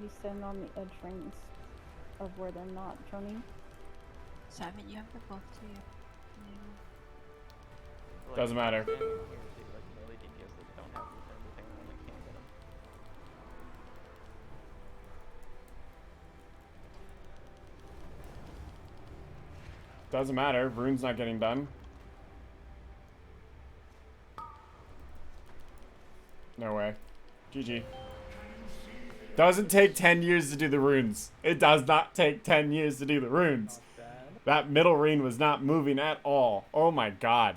You stand on the edge rings of where they're not droning. Simon, you have the both too. Like, Doesn't matter. Here, see, like melee DPS that don't have movement, depending on when they can get them. Doesn't matter. Rune's not getting done. No way. GG. Doesn't take 10 years to do the runes. It does not take 10 years to do the runes. That middle rune was not moving at all. Oh my god.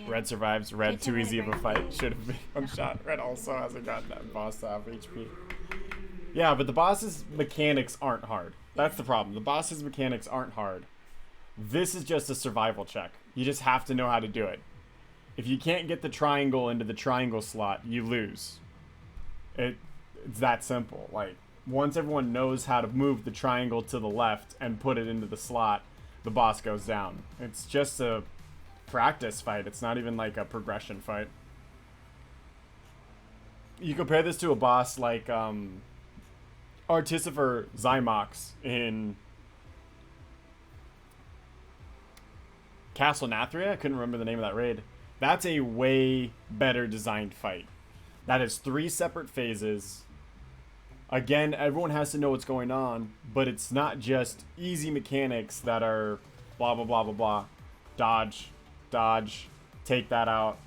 Red survives. Red too easy of a fight. Should have been one shot. Red also hasn't gotten that boss to half HP. Yeah, but the boss's mechanics aren't hard. That's the problem. The boss's mechanics aren't hard. This is just a survival check. You just have to know how to do it. If you can't get the triangle into the triangle slot, you lose. It's that simple. Like, once everyone knows how to move the triangle to the left and put it into the slot, the boss goes down. It's just a practice fight. It's not even like a progression fight. You compare this to a boss like Artificer Zymox in Castle Nathria. I couldn't remember the name of that raid. That's a way better designed fight. That is 3 separate phases. Again, everyone has to know what's going on, but it's not just easy mechanics that are blah, blah, blah, blah, blah. Dodge, dodge, take that out.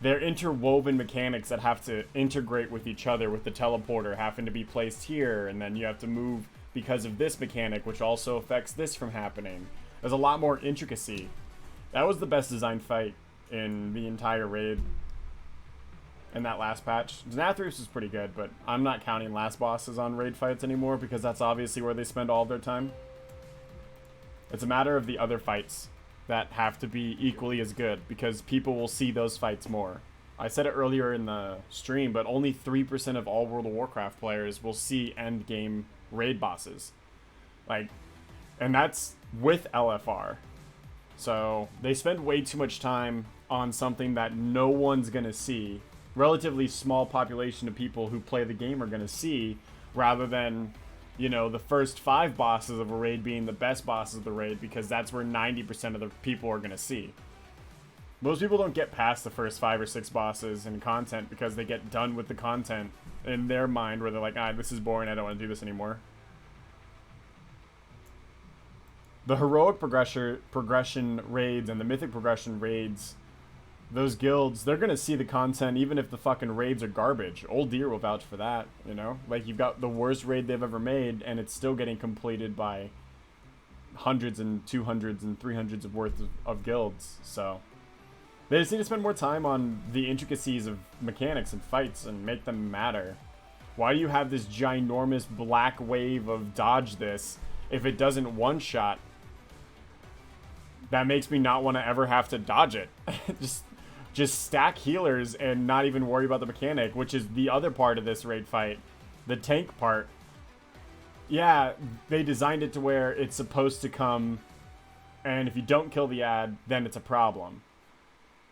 They're interwoven mechanics that have to integrate with each other, with the teleporter having to be placed here, and then you have to move because of this mechanic, which also affects this from happening. There's a lot more intricacy. That was the best designed fight in the entire raid. In that last patch. Xanathrius is pretty good, but I'm not counting last bosses on raid fights anymore because that's obviously where they spend all of their time. It's a matter of the other fights that have to be equally as good because people will see those fights more. I said it earlier in the stream, but only 3% of all World of Warcraft players will see end game raid bosses. Like, and that's with LFR. So they spend way too much time on something that no one's gonna see. Relatively small population of people who play the game are going to see, rather than, you know, the first 5 bosses of a raid being the best bosses of the raid, because that's where 90% of the people are going to see. Most people don't get past the first 5 or 6 bosses in content because they get done with the content in their mind where they're like, this is boring, I don't want to do this anymore. The heroic progression raids and the mythic progression raids, those guilds, they're gonna see the content even if the fucking raids are garbage. Old Deer will vouch for that, you know? Like, you've got the worst raid they've ever made, and it's still getting completed by hundreds and 200s and 300s of worth of guilds, so... They just need to spend more time on the intricacies of mechanics and fights and make them matter. Why do you have this ginormous black wave of dodge this if it doesn't one-shot? That makes me not want to ever have to dodge it. Just stack healers and not even worry about the mechanic, which is the other part of this raid fight. The tank part. Yeah, they designed it to where it's supposed to come, and if you don't kill the ad, then it's a problem.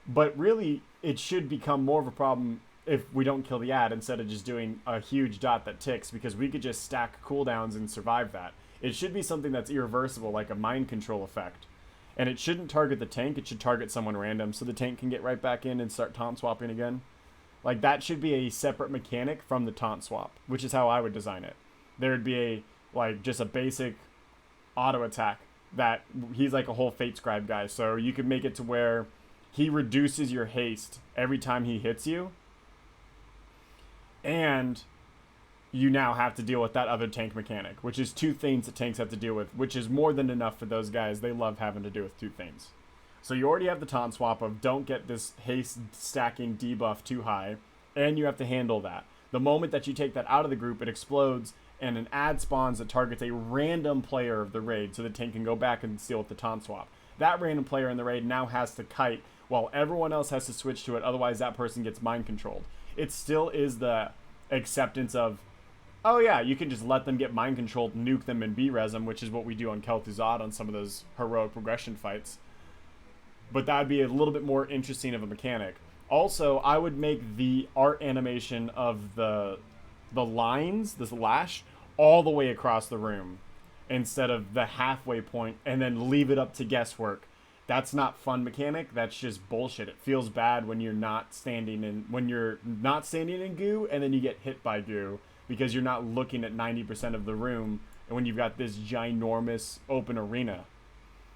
But really, it should become more of a problem if we don't kill the ad instead of just doing a huge dot that ticks, because we could just stack cooldowns and survive that. It should be something that's irreversible, like a mind control effect. And it shouldn't target the tank, it should target someone random so the tank can get right back in and start taunt swapping again. Like, that should be a separate mechanic from the taunt swap, which is how I would design it. There would be just a basic auto attack that he's like a whole Fate Scribe guy, so you could make it to where he reduces your haste every time he hits you, and you now have to deal with that other tank mechanic, which is 2 things that tanks have to deal with, which is more than enough for those guys. They love having to do with 2 things. So you already have the taunt swap of don't get this haste stacking debuff too high, and you have to handle that. The moment that you take that out of the group, it explodes, and an ad spawns that targets a random player of the raid, so the tank can go back and deal with the taunt swap. That random player in the raid now has to kite, while everyone else has to switch to it, otherwise that person gets mind controlled. It still is the acceptance of, oh yeah, you can just let them get mind controlled, nuke them, and B-res them, which is what we do on Kel'Thuzad on some of those heroic progression fights. But that would be a little bit more interesting of a mechanic. Also, I would make the art animation of the the lines, this lash, all the way across the room instead of the halfway point and then leave it up to guesswork. That's not fun mechanic. That's just bullshit. It feels bad when you're not standing in goo and then you get hit by goo because you're not looking at 90% of the room and when you've got this ginormous open arena.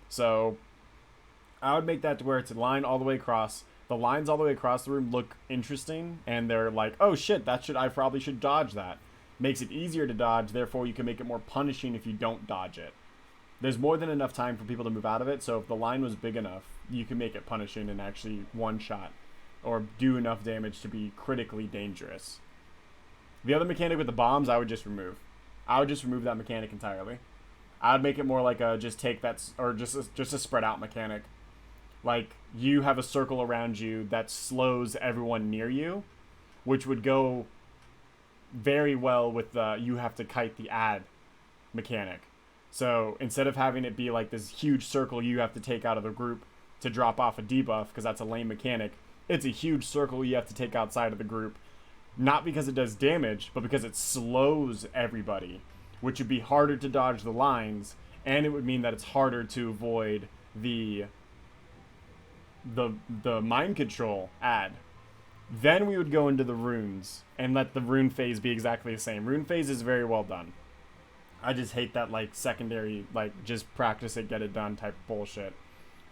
So I would make that to where it's a line all the way across. The lines all the way across the room look interesting and they're like, oh shit, I probably should dodge that. Makes it easier to dodge, therefore you can make it more punishing if you don't dodge it. There's more than enough time for people to move out of it, so if the line was big enough, you can make it punishing and actually one-shot or do enough damage to be critically dangerous. The other mechanic with the bombs, I would just remove. I would just remove that mechanic entirely. I would make it more like a just a spread out mechanic. Like, you have a circle around you that slows everyone near you, which would go very well with the you have to kite the ad mechanic. So instead of having it be like this huge circle you have to take out of the group to drop off a debuff, because that's a lame mechanic, it's a huge circle you have to take outside of the group. Not because it does damage, but because it slows everybody, which would be harder to dodge the lines, and it would mean that it's harder to avoid the mind control ad. Then we would go into the runes and let the rune phase be exactly the same. Rune phase is very well done. I just hate that, like, secondary, like, just practice it, get it done type bullshit.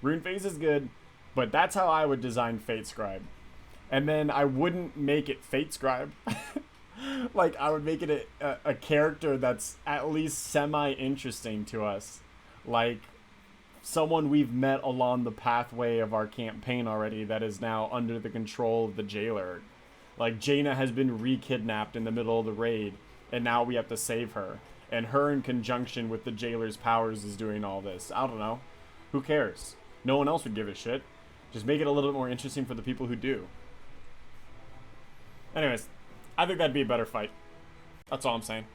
Rune phase is good, but that's how I would design Fate Scribe. And then I wouldn't make it Fate Scribe. Like, I would make it a character that's at least semi-interesting to us. Like, someone we've met along the pathway of our campaign already that is now under the control of the jailer. Like, Jaina has been re-kidnapped in the middle of the raid, and now we have to save her. And her, in conjunction with the jailer's powers, is doing all this. I don't know. Who cares? No one else would give a shit. Just make it a little bit more interesting for the people who do. Anyways, I think that'd be a better fight. That's all I'm saying.